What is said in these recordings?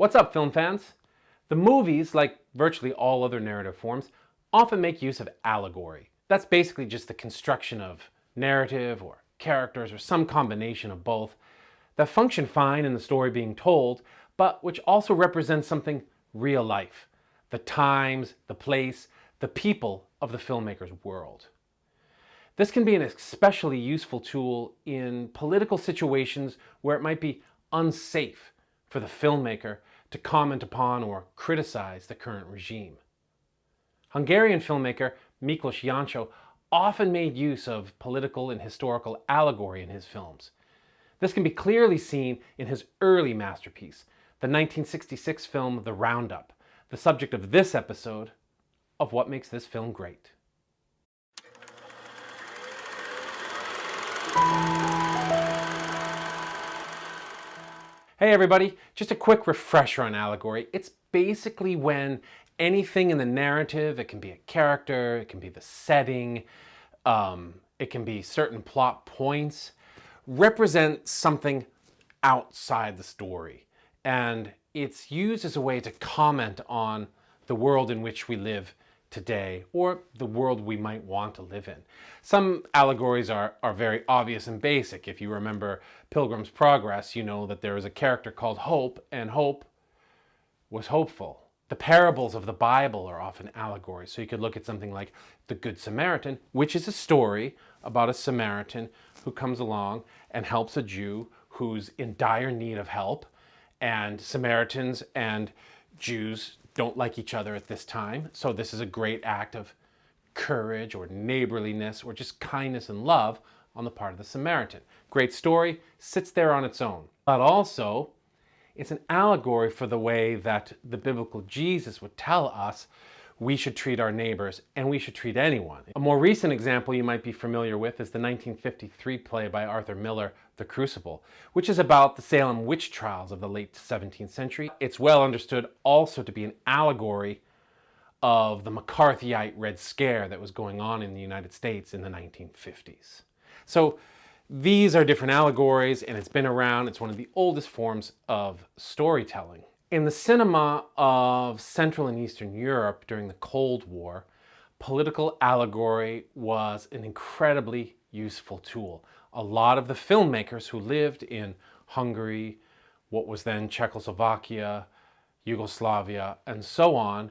What's up, film fans? The movies, like virtually all other narrative forms, often make use of allegory. That's basically just the construction of narrative or characters or some combination of both that function fine in the story being told, but which also represents something real life, the times, the place, the people of the filmmaker's world. This can be an especially useful tool in political situations where it might be unsafe for the filmmaker to comment upon or criticize the current regime. Hungarian filmmaker Miklós often made use of political and historical allegory in his films. This can be clearly seen in his early masterpiece, the 1966 film The Roundup, the subject of this episode of What Makes This Film Great. Hey everybody, just a quick refresher on allegory. It's basically when anything in the narrative, it can be a character, it can be the setting, it can be certain plot points, represent something outside the story. And it's used as a way to comment on the world in which we live today, or the world we might want to live in. Some allegories are very obvious and basic. If you remember Pilgrim's Progress, you know that there is a character called Hope, and Hope was hopeful. The parables of the Bible are often allegories. So you could look at something like The Good Samaritan, which is a story about a Samaritan who comes along and helps a Jew who's in dire need of help. And Samaritans and Jews don't like each other at this time. So this is a great act of courage or neighborliness or just kindness and love on the part of the Samaritan. Great story, sits there on its own. But also, it's an allegory for the way that the biblical Jesus would tell us we should treat our neighbors and we should treat anyone. A more recent example you might be familiar with is the 1953 play by Arthur Miller, The Crucible, which is about the Salem witch trials of the late 17th century. It's well understood also to be an allegory of the McCarthyite Red Scare that was going on in the United States in the 1950s. So these are different allegories, and it's been around. It's one of the oldest forms of storytelling. In the cinema of Central and Eastern Europe during the Cold War, political allegory was an incredibly useful tool. A lot of the filmmakers who lived in Hungary, what was then Czechoslovakia, Yugoslavia, and so on,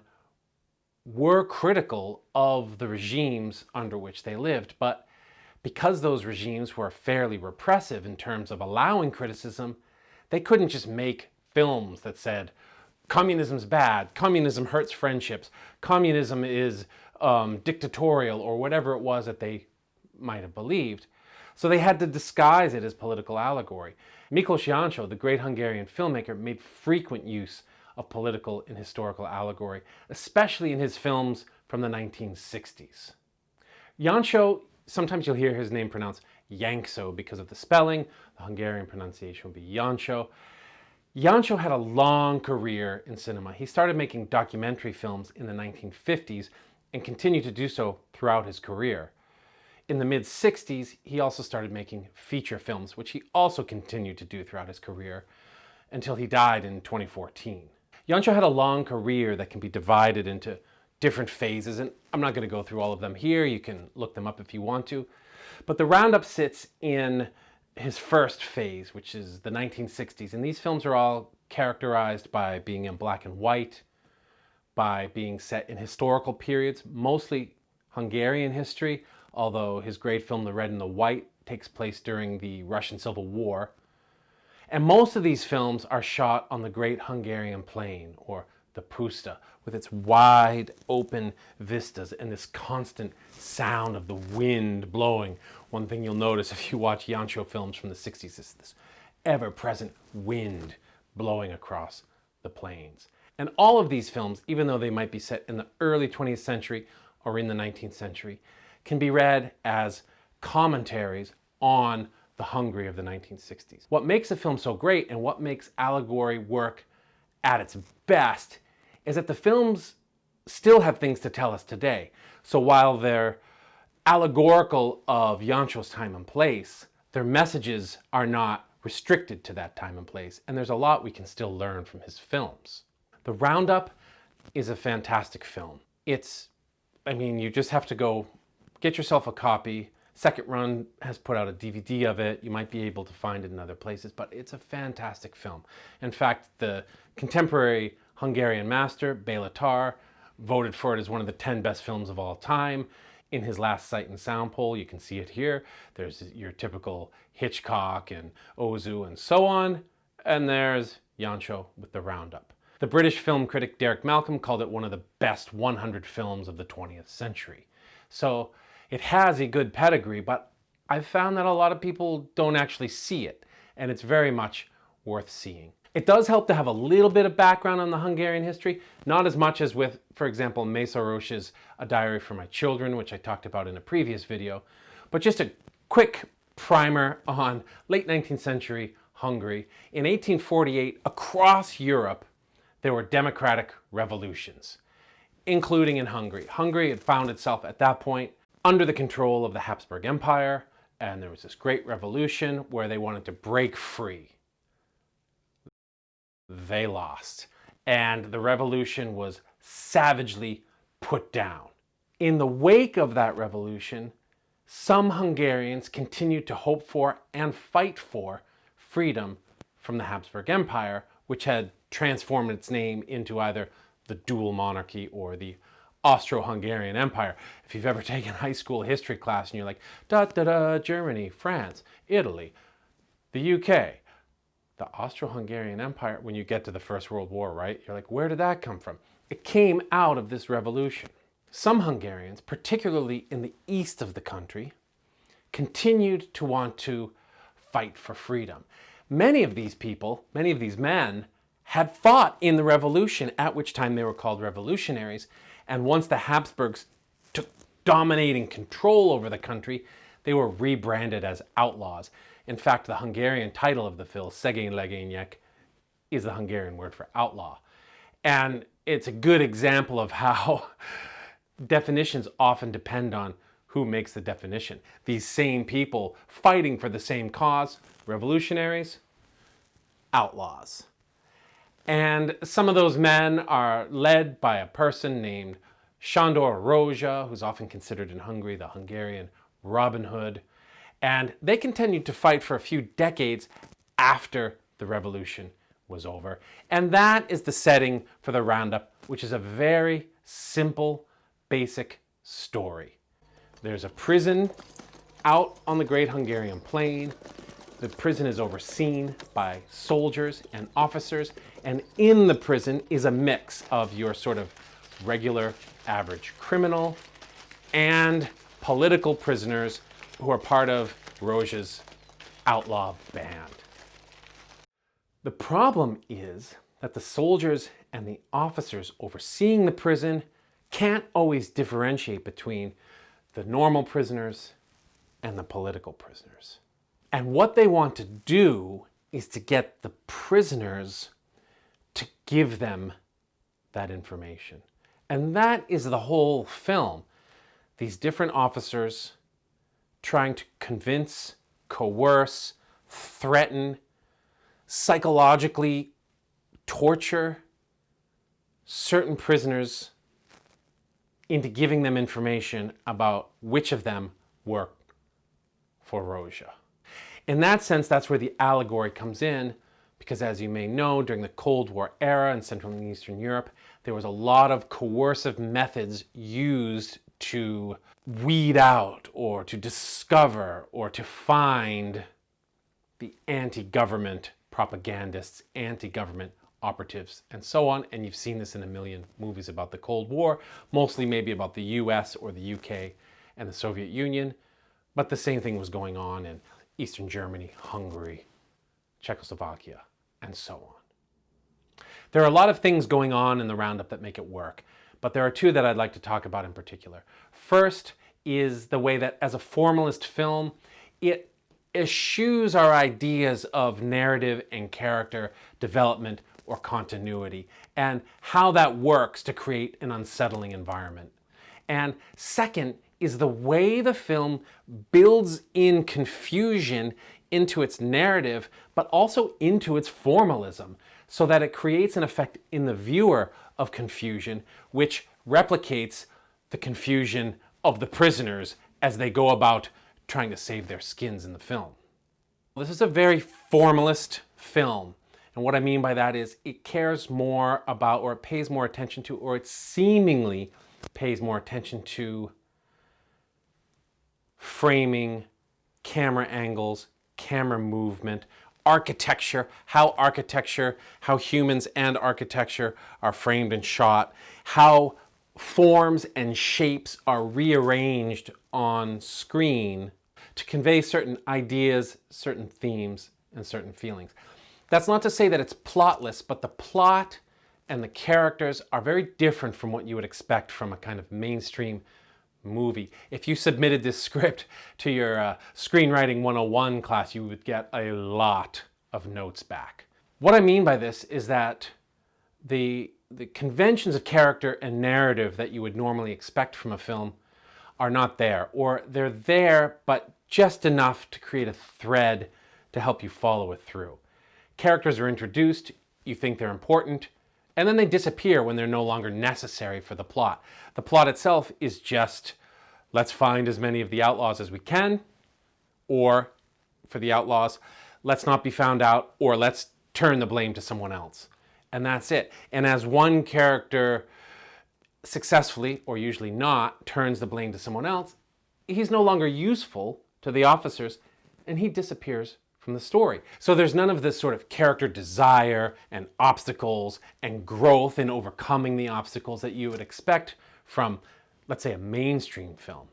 were critical of the regimes under which they lived. But because those regimes were fairly repressive in terms of allowing criticism, they couldn't just make films that said, communism's bad, communism hurts friendships, communism is dictatorial, or whatever it was that they might have believed. So they had to disguise it as political allegory. Miklós, the great Hungarian filmmaker, made frequent use of political and historical allegory, especially in his films from the 1960s. Jancsó, sometimes you'll hear his name pronounced Jancsó because of the spelling. The Hungarian pronunciation would be Jancsó. Jancsó had a long career in cinema. He started making documentary films in the 1950s and continued to do so throughout his career. In the mid-60s, he also started making feature films, which he also continued to do throughout his career until he died in 2014. Jancsó had a long career that can be divided into different phases, and I'm not going to go through all of them here. You can look them up if you want to. But The Roundup sits in his first phase, which is the 1960s. And these films are all characterized by being in black and white, by being set in historical periods, mostly Hungarian history, although his great film, The Red and the White, takes place during the Russian Civil War. And most of these films are shot on the Great Hungarian Plain, or the Puszta, with its wide open vistas and this constant sound of the wind blowing. One thing you'll notice if you watch Jancsó films from the 60s is this ever-present wind blowing across the plains. And all of these films, even though they might be set in the early 20th century or in the 19th century, can be read as commentaries on the Hungary of the 1960s. What makes a film so great and what makes allegory work at its best is that the films still have things to tell us today. So while they're allegorical of Jancsó's time and place, their messages are not restricted to that time and place, and there's a lot we can still learn from his films. The Roundup is a fantastic film. You just have to go get yourself a copy. Second Run has put out a DVD of it. You might be able to find it in other places, but it's a fantastic film. In fact, the contemporary Hungarian master, Béla Tarr, voted for it as one of the 10 best films of all time. In his last Sight and Sound poll, you can see it here. There's your typical Hitchcock and Ozu and so on. And there's Jancho with The Roundup. The British film critic Derek Malcolm called it one of the best 100 films of the 20th century. So it has a good pedigree, but I've found that a lot of people don't actually see it, and it's very much worth seeing. It does help to have a little bit of background on the Hungarian history, not as much as with, for example, Mészáros' A Diary for My Children, which I talked about in a previous video, but just a quick primer on late 19th century Hungary. In 1848, across Europe, there were democratic revolutions, including in Hungary. Hungary had found itself at that point under the control of the Habsburg Empire, and there was this great revolution where they wanted to break free. They lost, and the revolution was savagely put down. In the wake of that revolution, some Hungarians continued to hope for and fight for freedom from the Habsburg Empire, which had transformed its name into either the dual monarchy or the Austro-Hungarian Empire. If you've ever taken high school history class and you're like, Germany, France, Italy, the UK, the Austro-Hungarian Empire, when you get to the First World War, right? You're like, where did that come from? It came out of this revolution. Some Hungarians, particularly in the east of the country, continued to want to fight for freedom. Many of these people, many of these men, had fought in the revolution, at which time they were called revolutionaries, and once the Habsburgs took dominating control over the country, they were rebranded as outlaws. In fact, the Hungarian title of the film, Szegény legények, is the Hungarian word for outlaw. And it's a good example of how definitions often depend on who makes the definition. These same people fighting for the same cause, revolutionaries, outlaws. And some of those men are led by a person named Sándor Rózsa, who's often considered in Hungary the Hungarian Robin Hood. And they continued to fight for a few decades after the revolution was over. And that is the setting for the Roundup, which is a very simple, basic story. There's a prison out on the Great Hungarian Plain. The prison is overseen by soldiers and officers, and in the prison is a mix of your sort of regular, average criminal and political prisoners who are part of Rózsa's outlaw band. The problem is that the soldiers and the officers overseeing the prison can't always differentiate between the normal prisoners and the political prisoners. And what they want to do is to get the prisoners to give them that information. And that is the whole film. These different officers trying to convince, coerce, threaten, psychologically torture certain prisoners into giving them information about which of them worked for Rózsa. In that sense, that's where the allegory comes in, because as you may know, during the Cold War era in Central and Eastern Europe, there was a lot of coercive methods used to weed out or to discover or to find the anti-government propagandists, anti-government operatives, and so on. And you've seen this in a million movies about the Cold War, mostly maybe about the US or the UK and the Soviet Union. But the same thing was going on in Eastern Germany, Hungary, Czechoslovakia, and so on. There are a lot of things going on in the Roundup that make it work, but there are two that I'd like to talk about in particular. First is the way that as a formalist film, it eschews our ideas of narrative and character development or continuity, and how that works to create an unsettling environment. And second, is the way the film builds in confusion into its narrative, but also into its formalism, so that it creates an effect in the viewer of confusion, which replicates the confusion of the prisoners as they go about trying to save their skins in the film. This is a very formalist film. And what I mean by that is it cares more about, or it pays more attention to, or it seemingly pays more attention to framing, camera angles, camera movement, architecture, how humans and architecture are framed and shot, how forms and shapes are rearranged on screen to convey certain ideas, certain themes, and certain feelings. That's not to say that it's plotless, but the plot and the characters are very different from what you would expect from a kind of mainstream movie. If you submitted this script to your Screenwriting 101 class, you would get a lot of notes back. What I mean by this is that the conventions of character and narrative that you would normally expect from a film are not there, or they're there, but just enough to create a thread to help you follow it through. Characters are introduced, you think they're important, and then they disappear when they're no longer necessary for the plot. The plot itself is just, let's find as many of the outlaws as we can, or for the outlaws, let's not be found out, or let's turn the blame to someone else. And that's it. And as one character successfully, or usually not, turns the blame to someone else, he's no longer useful to the officers, and he disappears from the story. So there's none of this sort of character desire and obstacles and growth in overcoming the obstacles that you would expect from, let's say, a mainstream film.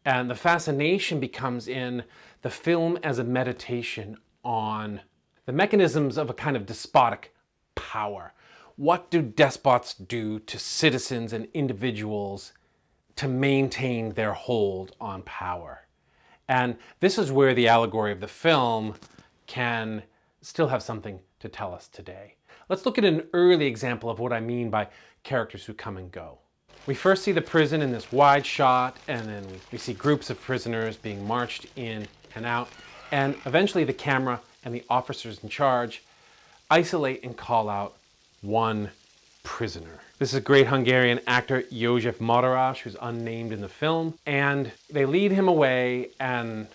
And the fascination becomes in the film as a meditation on the mechanisms of a kind of despotic power. What do despots do to citizens and individuals to maintain their hold on power? And this is where the allegory of the film can still have something to tell us today. Let's look at an early example of what I mean by characters who come and go. We first see the prison in this wide shot, and then we see groups of prisoners being marched in and out, and eventually the camera and the officers in charge isolate and call out one prisoner. This is great Hungarian actor József Madarás, who's unnamed in the film, and they lead him away, and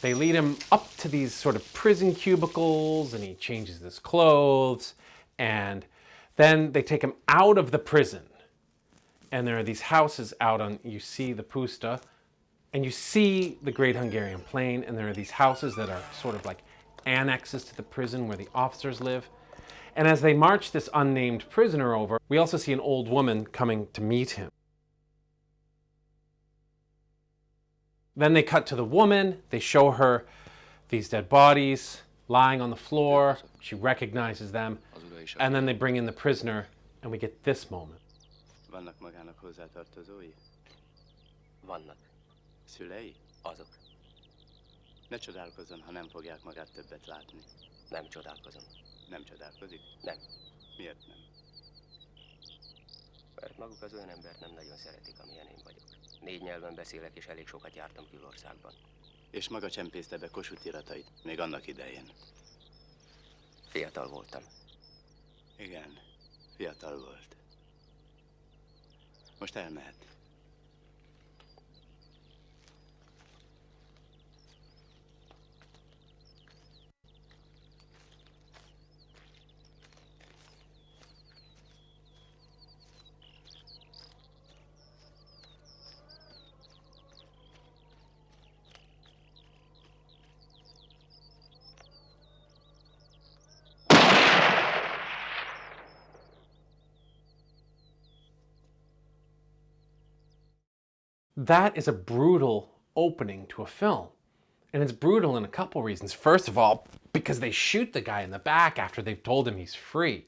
they lead him up to these sort of prison cubicles, and he changes his clothes, and then they take him out of the prison. And there are these houses out on, you see the Puszta, and you see the Great Hungarian Plain, and there are these houses that are sort of like annexes to the prison where the officers live. And as they march this unnamed prisoner over, we also see an old woman coming to meet him. Then they cut to the woman, they show her these dead bodies lying on the floor, she recognizes them, and then they bring in the prisoner, and we get this moment. Vannak magának hozzátartozói? Vannak. Szülei? Azok. Ne csodálkozzon, ha nem fogják magát többet látni. Nem csodálkozom. Nem csodálkozik? Nem. Miért nem? Mert maguk az olyan embert nem nagyon szeretik, amilyen én vagyok. 4 nyelven beszélek, és elég sokat jártam külországban. És maga csempészte be Kossuth iratait, még annak idején. Fiatal voltam. Igen, fiatal volt. Most elmehet. That is a brutal opening to a film. And it's brutal in a couple reasons. First of all, because they shoot the guy in the back after they've told him he's free.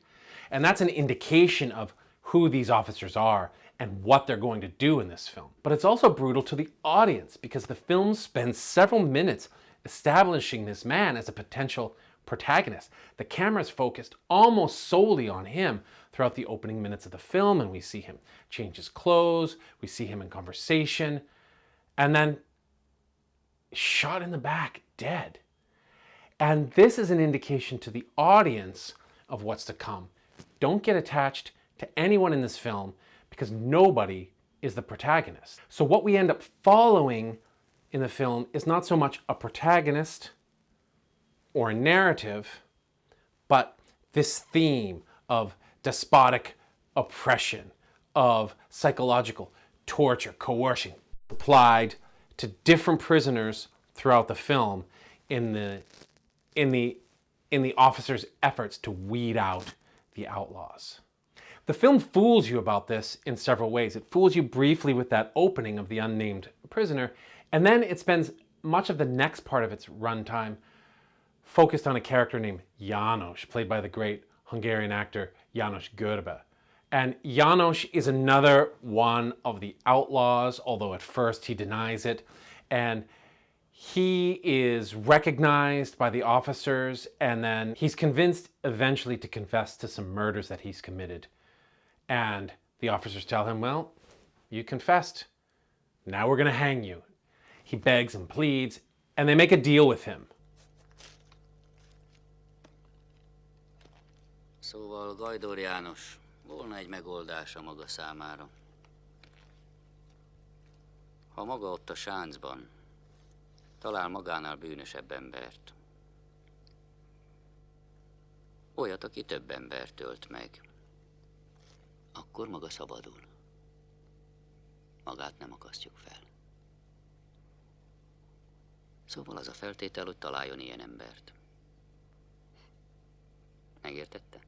And that's an indication of who these officers are and what they're going to do in this film. But it's also brutal to the audience because the film spends several minutes establishing this man as a potential protagonist. The camera is focused almost solely on him throughout the opening minutes of the film, and we see him change his clothes, we see him in conversation, and then shot in the back, dead. And this is an indication to the audience of what's to come. Don't get attached to anyone in this film because nobody is the protagonist. So what we end up following in the film is not so much a protagonist or a narrative, but this theme of despotic oppression, of psychological torture, coercion, applied to different prisoners throughout the film in the officers' efforts to weed out the outlaws. The film fools you about this in several ways. It fools you briefly with that opening of the unnamed prisoner, and then it spends much of the next part of its runtime focused on a character named János, played by the great Hungarian actor János Görbe. And János is another one of the outlaws, although at first he denies it. And he is recognized by the officers, and then he's convinced eventually to confess to some murders that he's committed. And the officers tell him, well, you confessed. Now we're going to hang you. He begs and pleads, and they make a deal with him. Szóval Gajdor János, volna egy megoldása maga számára. Ha maga ott a sáncban talál magánál bűnösebb embert. Olyat, aki több embert ölt meg. Akkor maga szabadul. Magát nem akasztjuk fel. Szóval az a feltétel, hogy találjon ilyen embert. Megértette?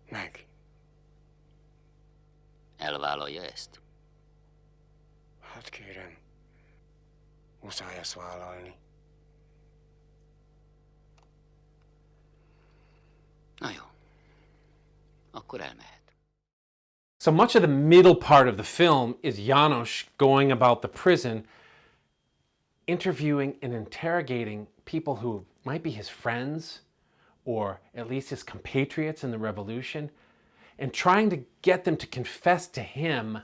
Meg. Elvállalja ezt? Hát kérem, muszáj ezt vállalni. Na jó. Akkor elmehet. So much of the middle part of the film is János going about the prison, interviewing and interrogating people who might be his friends or at least his compatriots in the revolution, and trying to get them to confess to him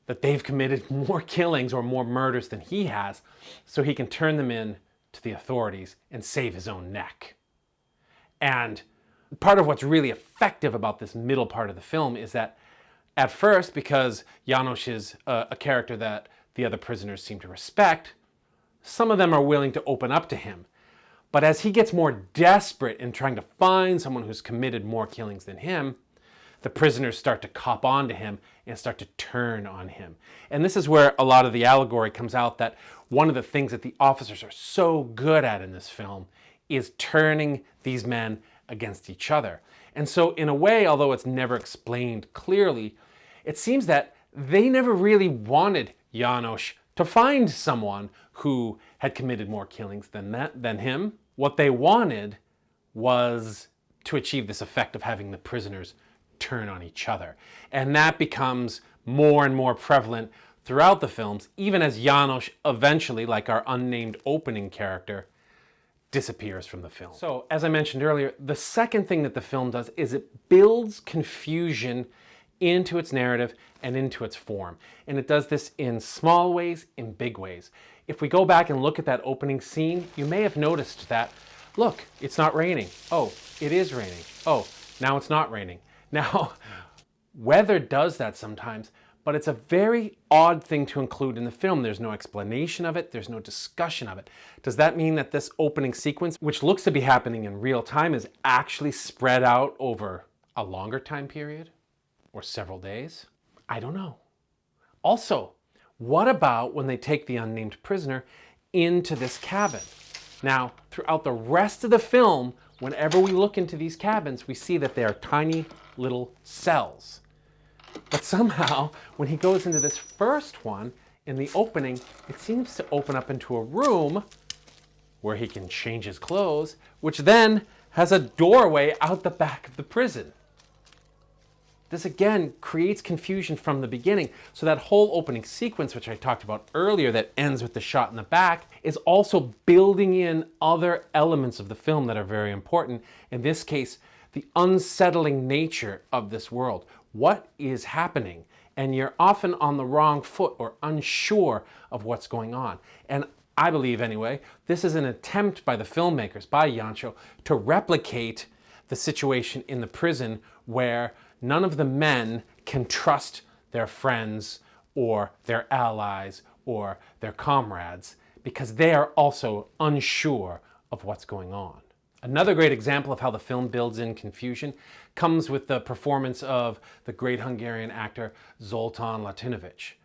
that they've committed more killings or more murders than he has, so he can turn them in to the authorities and save his own neck. And part of what's really effective about this middle part of the film is that at first, because János is a character that the other prisoners seem to respect, some of them are willing to open up to him. But as he gets more desperate in trying to find someone who's committed more killings than him, the prisoners start to cop on to him and start to turn on him. And this is where a lot of the allegory comes out, that one of the things that the officers are so good at in this film is turning these men against each other. And so in a way, although it's never explained clearly, it seems that they never really wanted János to find someone who had committed more killings than him. What they wanted was to achieve this effect of having the prisoners turn on each other. And that becomes more and more prevalent throughout the films, even as János eventually, like our unnamed opening character, disappears from the film. So, as I mentioned earlier, the second thing that the film does is it builds confusion into its narrative and into its form. And it does this in small ways, in big ways. If we go back and look at that opening scene, you may have noticed that, look, it's not raining. Oh, it is raining. Oh, now it's not raining. Now, weather does that sometimes, but it's a very odd thing to include in the film. There's no explanation of it. There's no discussion of it. Does that mean that this opening sequence, which looks to be happening in real time, is actually spread out over a longer time period or several days? I don't know. Also, what about when they take the unnamed prisoner into this cabin? Now, throughout the rest of the film, whenever we look into these cabins, we see that they are tiny little cells. But somehow, when he goes into this first one, in the opening, it seems to open up into a room where he can change his clothes, which then has a doorway out the back of the prison. This again creates confusion from the beginning. So that whole opening sequence, which I talked about earlier, that ends with the shot in the back, is also building in other elements of the film that are very important. In this case, the unsettling nature of this world. What is happening? And you're often on the wrong foot or unsure of what's going on. And I believe, anyway, this is an attempt by the filmmakers, by Jancho, to replicate the situation in the prison where none of the men can trust their friends or their allies or their comrades because they are also unsure of what's going on. Another great example of how the film builds in confusion comes with the performance of the great Hungarian actor Zoltán Latinovics.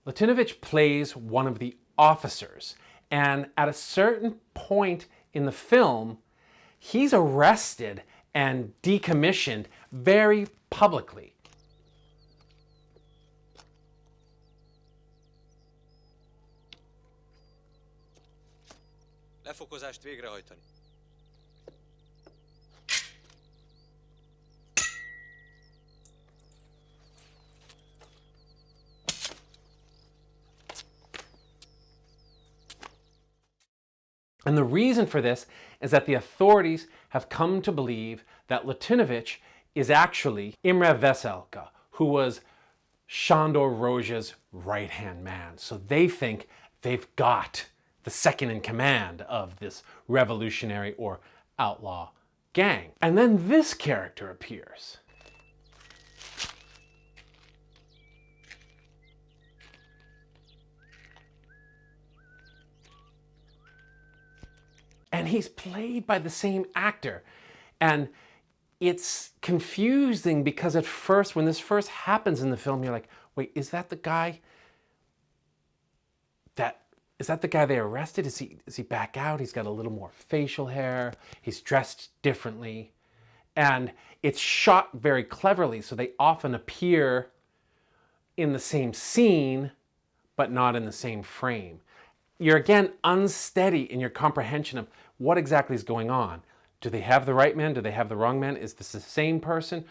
Latinovics plays one of the officers, and at a certain point in the film, he's arrested and decommissioned very publicly. Lefokozást végrehajtani. And the reason for this is that the authorities have come to believe that Latinovics is actually Imre Veselka, who was Sándor Rózsa's right-hand man. So they think they've got the second in command of this revolutionary or outlaw gang. And then this character appears. And he's played by the same actor. And it's confusing because at first, when this first happens in the film, you're like, wait, is that the guy they arrested? Is he back out? He's got a little more facial hair. He's dressed differently. And it's shot very cleverly, so they often appear in the same scene, but not in the same frame. You're again unsteady in your comprehension of what exactly is going on. Do they have the right man? Do they have the wrong man? Is this the same person?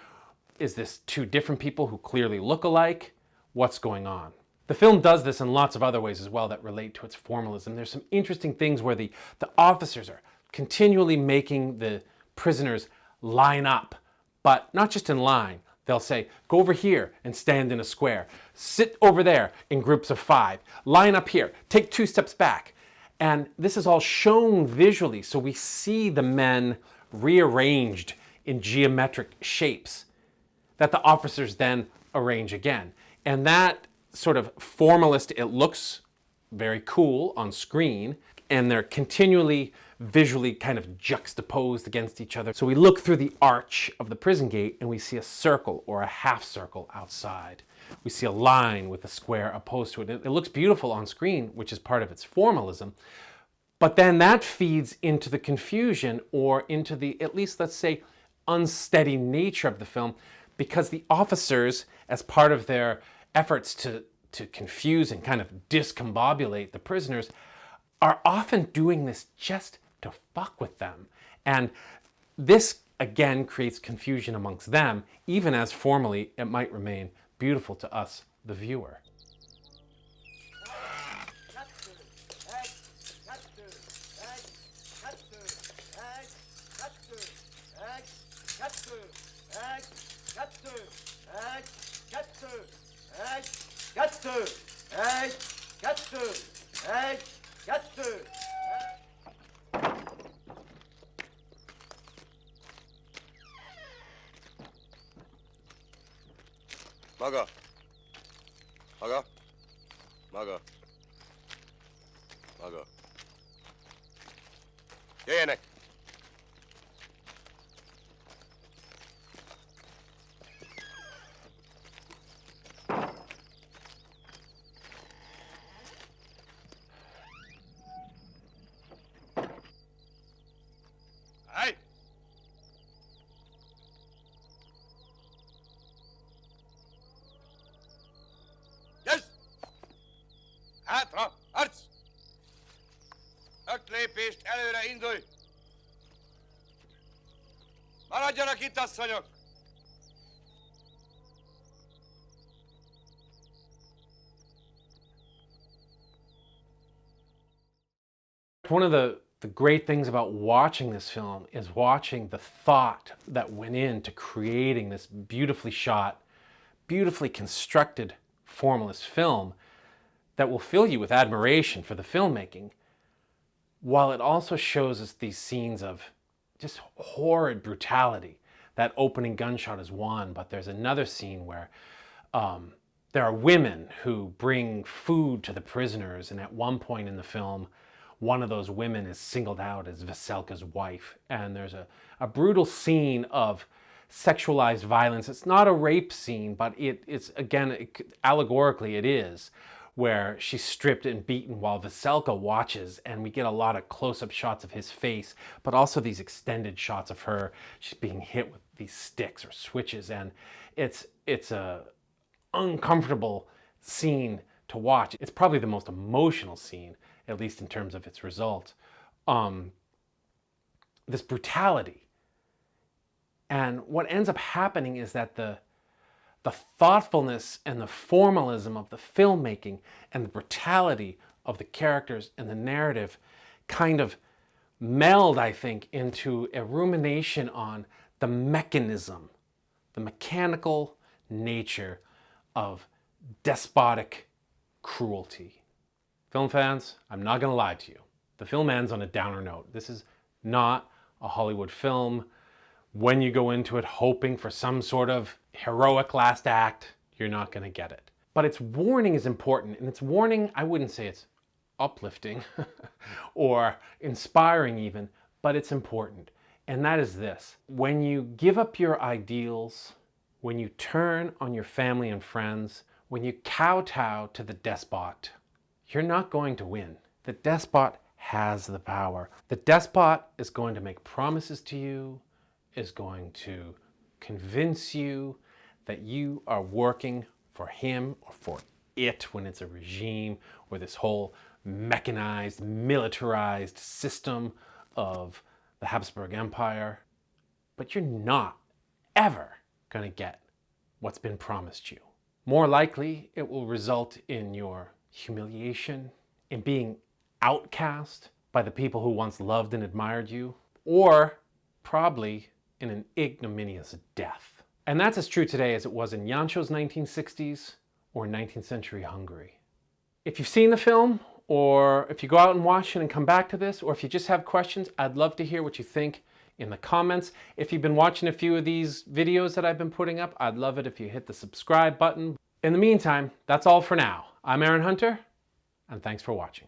Is this two different people who clearly look alike? What's going on? The film does this in lots of other ways as well that relate to its formalism. There's some interesting things where the officers are continually making the prisoners line up, but not just in line. They'll say, go over here and stand in a square. Sit over there in groups of 5. Line up here. Take 2 steps back. And this is all shown visually, so we see the men rearranged in geometric shapes that the officers then arrange again. And that sort of formalist, it looks very cool on screen, and they're continually visually kind of juxtaposed against each other. So we look through the arch of the prison gate and we see a circle or a half circle outside. We see a line with a square opposed to it. It looks beautiful on screen, which is part of its formalism. But then that feeds into the confusion or into the, at least let's say, unsteady nature of the film, because the officers, as part of their efforts to confuse and kind of discombobulate the prisoners, are often doing this just to fuck with them. And this, again, creates confusion amongst them, even as formally it might remain beautiful to us, the viewer. Maga. Maga. Maga. Maga. Jöjjenek! Állj! Győzz! Hátra! Harc! 5 lépést előre, indulj! Maradjanak itt, asszonyok! One of the great things about watching this film is watching the thought that went into creating this beautifully shot, beautifully constructed formalist film that will fill you with admiration for the filmmaking, while it also shows us these scenes of just horrid brutality. That opening gunshot is one, but there's another scene where there are women who bring food to the prisoners, and at one point in the film, one of those women is singled out as Veselka's wife, and there's a brutal scene of sexualized violence. It's not a rape scene, but it's again, allegorically it is, where she's stripped and beaten while Veselka watches, and we get a lot of close-up shots of his face, but also these extended shots of her. She's being hit with these sticks or switches, and it's a uncomfortable scene to watch. It's probably the most emotional scene, at least in terms of its result. This brutality. And what ends up happening is that the thoughtfulness and the formalism of the filmmaking and the brutality of the characters and the narrative kind of meld, I think, into a rumination on the mechanism, the mechanical nature of despotic cruelty. Film fans, I'm not going to lie to you. The film ends on a downer note. This is not a Hollywood film. When you go into it hoping for some sort of heroic last act, you're not going to get it. But its warning is important, and its warning, I wouldn't say it's uplifting or inspiring even, but it's important. And that is this: when you give up your ideals, when you turn on your family and friends, when you kowtow to the despot, you're not going to win. The despot has the power. The despot is going to make promises to you, is going to convince you that you are working for him or for it when it's a regime or this whole mechanized, militarized system of the Habsburg Empire. But you're not ever going to get what's been promised you. More likely, it will result in your humiliation, in being outcast by the people who once loved and admired you, or probably in an ignominious death. And that's as true today as it was in Jancho's 1960s or 19th century Hungary. If you've seen the film, or if you go out and watch it and come back to this, or if you just have questions, I'd love to hear what you think in the comments. If you've been watching a few of these videos that I've been putting up, I'd love it if you hit the subscribe button. In the meantime, that's all for now. I'm Aaron Hunter, and thanks for watching.